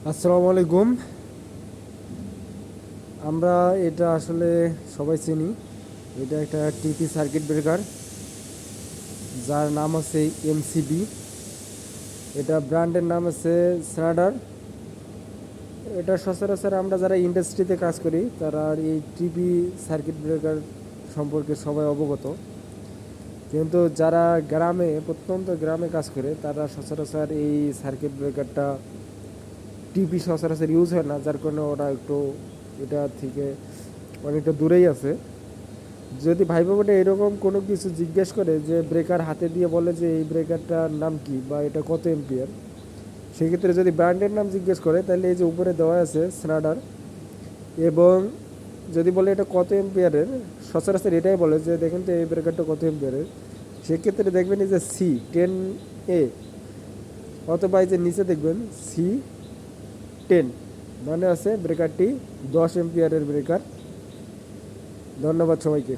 আসসালামু আলাইকুম। আমরা এটা আসলে সবাই চিনি। এটা একটা টিপি সার্কিট ব্রেকার, যার নাম হচ্ছে এমসিবি। এটা ব্র্যান্ডের নাম হচ্ছে স্নাডার। এটা সচরাচর আমরা যারা ইন্ডাস্ট্রিতে কাজ করি তারা এই টিপি সার্কিট ব্রেকার সম্পর্কে সবাই অবগত। কিন্তু যারা গ্রামে, প্রত্যন্ত গ্রামে কাজ করে তারা সচরাচর এই সার্কিট ব্রেকারটা টিপি সচরাচর ইউজ হয় না, যার কারণে ওরা একটু এটা থেকে অনেকটা দূরেই আছে। যদি ভাই বোনটা এরকম কোনো কিছু জিজ্ঞেস করে যে ব্রেকার হাতে দিয়ে বলে যে এই ব্রেকারটার নাম কি বা এটা কত এম্পিয়ার, সেক্ষেত্রে যদি ব্র্যান্ডের নাম জিজ্ঞেস করে তাহলে এই যে উপরে দেওয়া আছে স্নাডার, এবং যদি বলে এটা কত এম্পিয়ারের, সচরাচর এটাই বলে যে দেখেন তো এই ব্রেকারটা কত এম্পিয়ারের। সেক্ষেত্রে দেখবেন এই যে C10A, অথবা এই যে নিচে দেখবেন C10, মানে আছে ব্রেকারটি 10 এম্পিয়ারের ব্রেকার। ধন্যবাদ সবাইকে।